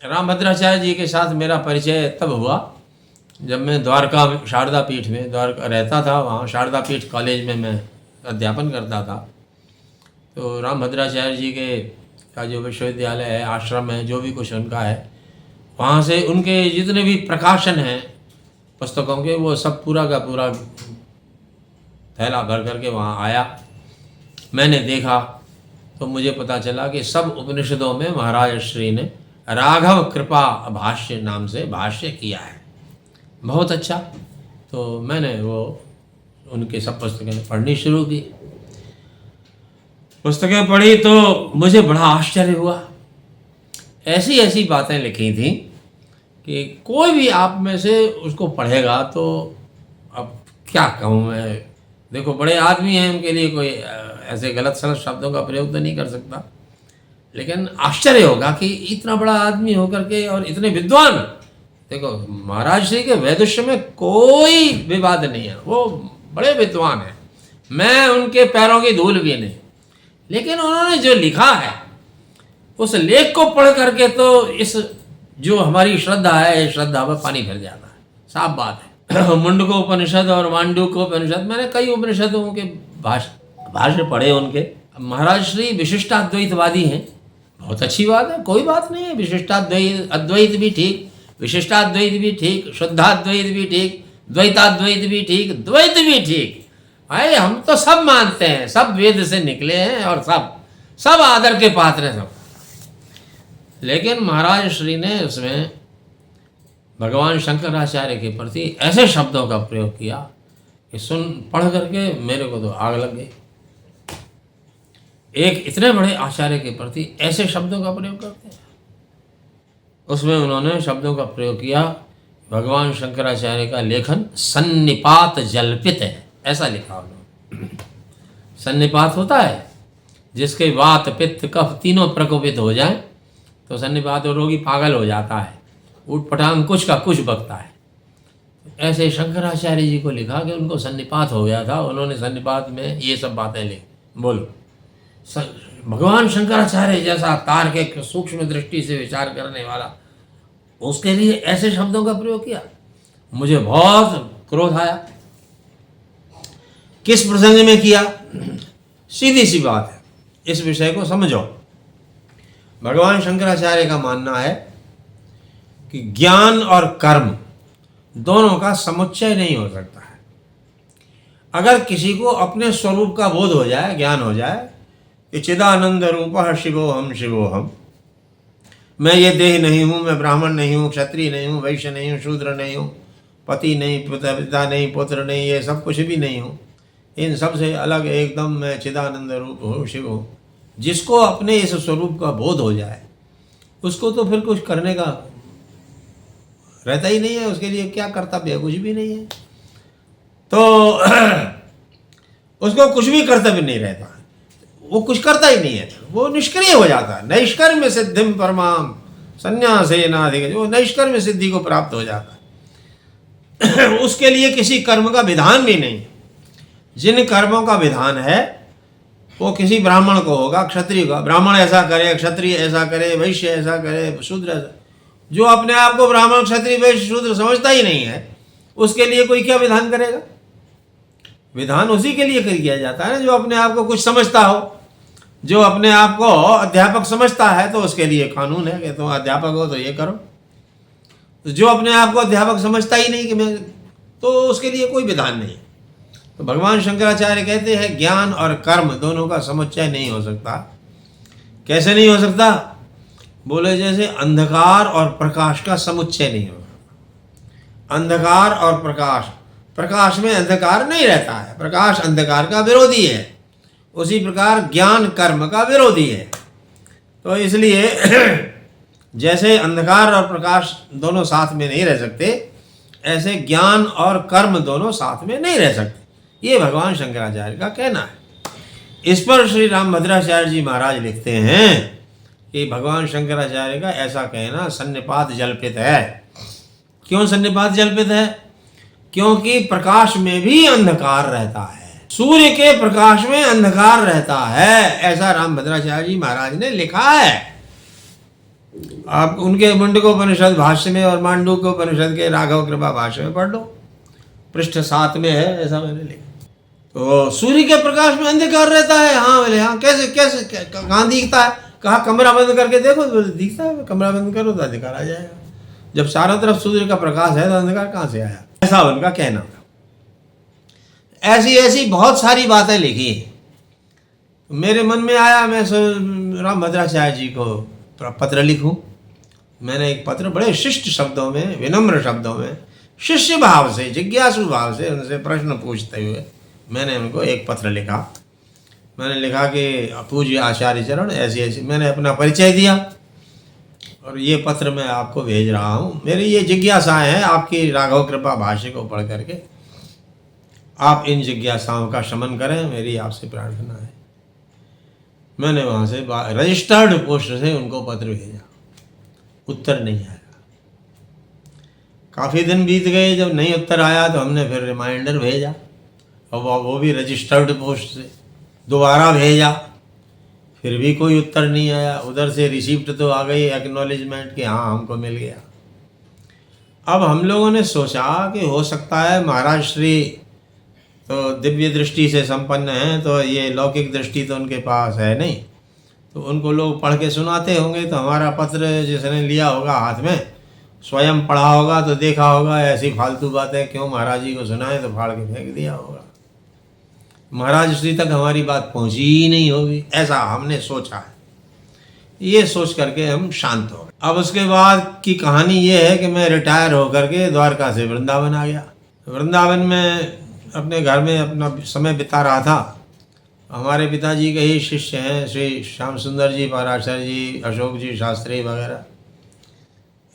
रामभद्राचार्य जी के साथ मेरा परिचय तब हुआ जब मैं द्वारका शारदा पीठ में द्वारका रहता था। वहाँ शारदा पीठ कॉलेज में मैं अध्यापन करता था। तो रामभद्राचार्य जी के का जो विश्वविद्यालय है, आश्रम है, जो भी कुछ उनका है, वहाँ से उनके जितने भी प्रकाशन हैं पुस्तकों के, वो सब पूरा का पूरा थैला भर करके वहाँ आया। मैंने देखा तो मुझे पता चला कि सब उपनिषदों में महाराज श्री ने राघव कृपा भाष्य नाम से भाष्य किया है। बहुत अच्छा। तो मैंने वो उनके सब पुस्तकें पढ़नी शुरू की। पुस्तकें पढ़ी तो मुझे बड़ा आश्चर्य हुआ। ऐसी ऐसी बातें लिखी थी कि कोई भी आप में से उसको पढ़ेगा तो अब क्या कहूँ मैं। देखो, बड़े आदमी हैं, उनके लिए कोई ऐसे गलत सलत शब्दों का प्रयोग तो नहीं कर सकता, लेकिन आश्चर्य होगा कि इतना बड़ा आदमी होकर के और इतने विद्वान। देखो, महाराज श्री के वैदुष्य में कोई विवाद नहीं है, वो बड़े विद्वान हैं, मैं उनके पैरों की धूल भी नहीं। लेकिन उन्होंने जो लिखा है उस लेख को पढ़ करके तो इस जो हमारी श्रद्धा है, श्रद्धा में पानी भर जाता है। साफ बात है। मुंडकोपनिषद और मांडूकोपनिषद, मैंने कई उपनिषदों के भाष्य पढ़े उनके। महाराज श्री विशिष्टाद्वैतवादी हैं, बहुत अच्छी बात है, कोई बात नहीं है। विशिष्टाद्वैत, अद्वैत भी ठीक, विशिष्टाद्वैत भी ठीक, शुद्धाद्वैत भी ठीक, द्वैताद्वैत भी ठीक, द्वैत भी ठीक। भाई, हम तो सब मानते हैं, सब वेद से निकले हैं और सब आदर के पात्र हैं सब। लेकिन महाराज श्री ने उसमें भगवान शंकराचार्य के प्रति ऐसे शब्दों का प्रयोग किया कि पढ़ करके मेरे को तो आग लग गई। एक इतने बड़े आचार्य के प्रति ऐसे शब्दों का प्रयोग करते हैं। उसमें उन्होंने शब्दों का प्रयोग किया, भगवान शंकराचार्य का लेखन सन्निपात जल्पित है, ऐसा लिखा उन्होंने। सन्निपात होता है जिसके वात पित्त कफ तीनों प्रकोपित हो जाए तो सन्निपात रोगी पागल हो जाता है, उठ पटांग कुछ का कुछ बकता है। ऐसे शंकराचार्य जी को लिखा कि उनको सन्निपात हो गया था। उन्होंने सन्निपात में ये सब बातें लिखी। बोलो, भगवान शंकराचार्य जैसा तार्किक सूक्ष्म दृष्टि से विचार करने वाला, उसके लिए ऐसे शब्दों का प्रयोग किया। मुझे बहुत क्रोध आया। किस प्रसंग में किया? सीधी सी बात है, इस विषय को समझो। भगवान शंकराचार्य का मानना है कि ज्ञान और कर्म दोनों का समुच्चय नहीं हो सकता है। अगर किसी को अपने स्वरूप का बोध हो जाए, ज्ञान हो जाए कि चिदानंद रूपः शिवोहम शिवोहम, मैं ये देह नहीं हूँ, मैं ब्राह्मण नहीं हूँ, क्षत्रिय नहीं हूँ, वैश्य नहीं हूँ, शूद्र नहीं हूँ, पति नहीं, पिता नहीं, पुत्र नहीं, ये सब कुछ भी नहीं हूँ, इन सब से अलग एकदम मैं चिदानंद रूप हूँ, शिव हूँ। जिसको अपने इस स्वरूप का बोध हो जाए उसको तो फिर कुछ करने का रहता ही नहीं है। उसके लिए क्या कर्तव्य, कुछ भी नहीं है। तो उसको कुछ भी कर्तव्य नहीं रहता, वो कुछ करता ही नहीं है, वो निष्क्रिय हो जाता है। नैष्कर्म्य सिद्धिम परमाम संन्यासेनाधिगच्छति, वो नैष्कर्म्य सिद्धि को प्राप्त हो जाता है। उसके लिए किसी कर्म का विधान भी नहीं। जिन कर्मों का विधान है वो किसी ब्राह्मण को होगा, क्षत्रिय का, ब्राह्मण ऐसा करे, क्षत्रिय ऐसा करे, वैश्य ऐसा करे, शूद्र ऐसा। जो अपने आप को ब्राह्मण, क्षत्रिय, वैश्य, शूद्र समझता ही नहीं है, उसके लिए कोई क्या विधान करेगा? विधान उसी के लिए कर किया जाता है जो अपने आप को कुछ समझता हो, जो अपने आप को अध्यापक समझता है, तो उसके लिए कानून है कि तुम अध्यापक हो तो ये करो। तो जो अपने आप को अध्यापक समझता ही नहीं कि मैं, तो उसके लिए कोई विधान नहीं। तो भगवान शंकराचार्य कहते हैं ज्ञान और कर्म दोनों का समुच्चय नहीं हो सकता। कैसे नहीं हो सकता? बोले जैसे अंधकार और प्रकाश का समुच्चय नहीं होगा। अंधकार और प्रकाश, प्रकाश में अंधकार नहीं रहता है, प्रकाश अंधकार का विरोधी है। उसी प्रकार ज्ञान कर्म का विरोधी है। तो इसलिए जैसे अंधकार और प्रकाश दोनों साथ में नहीं रह सकते, ऐसे ज्ञान और कर्म दोनों साथ में नहीं रह सकते। ये भगवान शंकराचार्य का कहना है। इस पर श्री रामभद्राचार्य जी महाराज लिखते हैं कि भगवान शंकराचार्य का ऐसा कहना सन्निपात जल्पित है। क्यों सन्निपात जल्पित है? क्योंकि प्रकाश में भी अंधकार रहता है, सूर्य के प्रकाश में अंधकार रहता है, ऐसा रामभद्राचार्य जी महाराज ने लिखा है। आप उनके मुंडकोपनिषद भाष्य में और मांडूक्योपनिषद के राघव कृपा भाष्य में पढ़ लो, पृष्ठ 7 में है, ऐसा मैंने लिखा। तो सूर्य के प्रकाश में अंधकार रहता है। हाँ बोले, हाँ कैसे कैसे कहाँ दिखता है? कहा कमरा बंद करके देखो, बोले दिखता है, कमरा बंद करो तो अंधकार आ जाएगा। जब चारों तरफ सूर्य का प्रकाश है तो अंधकार कहाँ से आया? ऐसा उनका कहना था। ऐसी ऐसी बहुत सारी बातें लिखी है। मेरे मन में आया मैं राम भद्राचार्य जी को पत्र लिखूं। मैंने एक पत्र बड़े शिष्ट शब्दों में, विनम्र शब्दों में, शिष्य भाव से, जिज्ञासु भाव से उनसे प्रश्न पूछते हुए मैंने उनको एक पत्र लिखा। मैंने लिखा कि पूज्य आचार्य चरण ऐसी ऐसी, मैंने अपना परिचय दिया और ये पत्र मैं आपको भेज रहा हूँ। मेरी ये जिज्ञासाएँ हैं, आपकी राघव कृपा भाष्य को पढ़ करके आप इन जिज्ञासाओं का शमन करें, मेरी आपसे प्रार्थना है। मैंने वहाँ से रजिस्टर्ड पोस्ट से उनको पत्र भेजा, उत्तर नहीं आया। काफ़ी दिन बीत गए, जब नहीं उत्तर आया तो हमने फिर रिमाइंडर भेजा और वो भी रजिस्टर्ड पोस्ट से दोबारा भेजा, फिर भी कोई उत्तर नहीं आया। उधर से रिसिप्ट तो आ गई, एक्नॉलेजमेंट कि हाँ हमको मिल गया। अब हम लोगों ने सोचा कि हो सकता है महाराज श्री तो दिव्य दृष्टि से संपन्न हैं, तो ये लौकिक दृष्टि तो उनके पास है नहीं, तो उनको लोग पढ़ के सुनाते होंगे, तो हमारा पत्र जिसने लिया होगा हाथ में, स्वयं पढ़ा होगा तो देखा होगा ऐसी फालतू बातें क्यों महाराज जी को सुनाए, तो फाड़ के फेंक दिया होगा। महाराज श्री तक हमारी बात पहुंची ही नहीं होगी, ऐसा हमने सोचा है। ये सोच करके हम शांत हो गए। अब उसके बाद की कहानी ये है कि मैं रिटायर होकर के द्वारका से वृंदावन आ गया। वृंदावन में अपने घर में अपना समय बिता रहा था। हमारे पिताजी के ही शिष्य हैं श्री श्याम सुंदर जी, पराशर जी, अशोक जी शास्त्री वगैरह।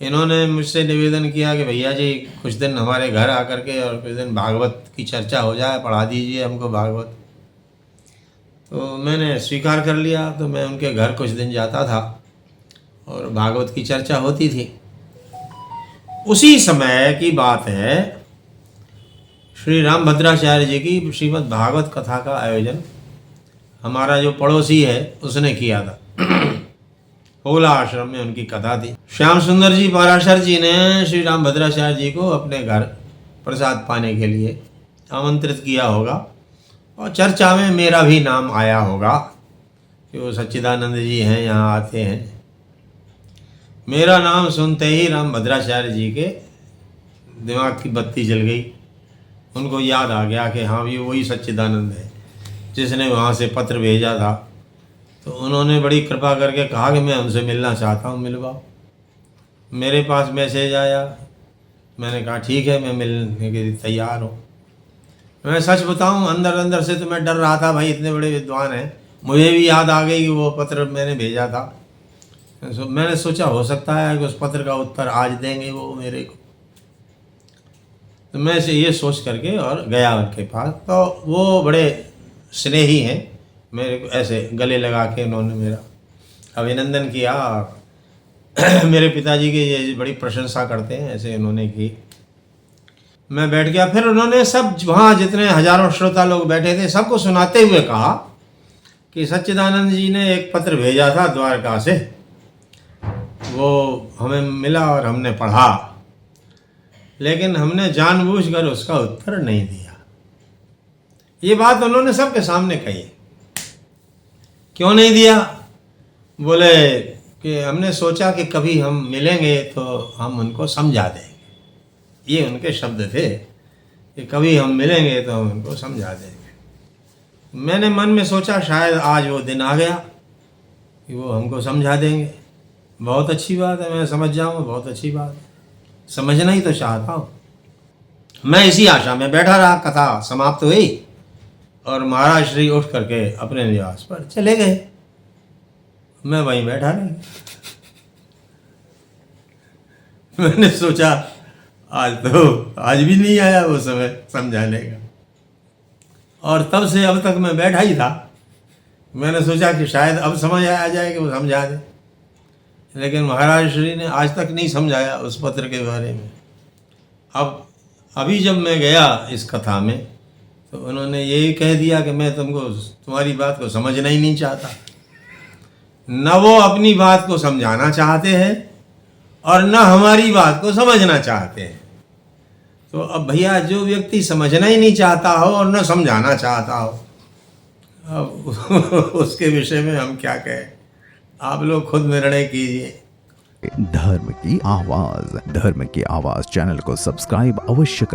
इन्होंने मुझसे निवेदन किया कि भैया जी कुछ दिन हमारे घर आकर के और कुछ दिन भागवत की चर्चा हो जाए, पढ़ा दीजिए हमको भागवत। तो मैंने स्वीकार कर लिया। तो मैं उनके घर कुछ दिन जाता था और भागवत की चर्चा होती थी। उसी समय की बात है, श्री राम भद्राचार्य जी की श्रीमद् भागवत कथा का आयोजन हमारा जो पड़ोसी है उसने किया था। होला आश्रम में उनकी कथा थी। श्याम सुंदर जी पराशर जी ने श्री राम भद्राचार्य जी को अपने घर प्रसाद पाने के लिए आमंत्रित किया होगा और चर्चा में मेरा भी नाम आया होगा कि वो सच्चिदानंद जी हैं, यहाँ आते हैं। मेरा नाम सुनते ही राम भद्राचार्य जी के दिमाग की बत्ती जल गई। उनको याद आ गया कि हाँ ये वही सच्चिदानंद है जिसने वहाँ से पत्र भेजा था। तो उन्होंने बड़ी कृपा करके कहा कि मैं उनसे मिलना चाहता हूँ, मिलवाओ। मेरे पास मैसेज आया, मैंने कहा ठीक है, मैं मिलने के लिए तैयार हूँ। मैं सच बताऊँ, अंदर अंदर से तो मैं डर रहा था, भाई इतने बड़े विद्वान हैं। मुझे भी याद आ गई कि वो पत्र मैंने भेजा था। मैंने सोचा हो सकता है कि उस पत्र का उत्तर आज देंगे वो मेरे को। तो मैं ये सोच करके और गया उनके पास। तो वो बड़े स्नेही हैं, मेरे को ऐसे गले लगा के उन्होंने मेरा अभिनंदन किया और मेरे पिताजी की ये बड़ी प्रशंसा करते हैं, ऐसे उन्होंने की। मैं बैठ गया। फिर उन्होंने सब वहाँ जितने हजारों श्रोता लोग बैठे थे सबको सुनाते हुए कहा कि सच्चिदानंद जी ने एक पत्र भेजा था द्वारका से, वो हमें मिला और हमने पढ़ा, लेकिन हमने जानबूझकर उसका उत्तर नहीं दिया। ये बात उन्होंने सबके सामने कही। क्यों नहीं दिया? बोले कि हमने सोचा कि कभी हम मिलेंगे तो हम उनको समझा देंगे। ये उनके शब्द थे कि कभी हम मिलेंगे तो हम उनको समझा देंगे। मैंने मन में सोचा शायद आज वो दिन आ गया कि वो हमको समझा देंगे। बहुत अच्छी बात है, मैं समझ जाऊँगा, बहुत अच्छी बात है, समझना ही तो चाहता हूँ। मैं इसी आशा में बैठा रहा। कथा समाप्त हुई और महाराज श्री उठ करके अपने निवास पर चले गए। मैं वहीं बैठा रही। मैंने सोचा आज भी नहीं आया वो समय समझाने का, और तब से अब तक मैं बैठा ही था। मैंने सोचा कि शायद अब समझ आ जाए कि वो समझा दे, लेकिन महाराज श्री ने आज तक नहीं समझाया उस पत्र के बारे में। अब अभी जब मैं गया इस कथा में तो उन्होंने यही कह दिया कि मैं तुमको तुम्हारी बात को समझना ही नहीं चाहता। न वो अपनी बात को समझाना चाहते हैं और न हमारी बात को समझना चाहते हैं। तो अब भैया जो व्यक्ति समझना ही नहीं चाहता हो और न समझाना चाहता हो, अब उसके विषय में हम क्या कहें, आप लोग खुद निर्णय कीजिए। धर्म की आवाज चैनल को सब्सक्राइब अवश्य करें।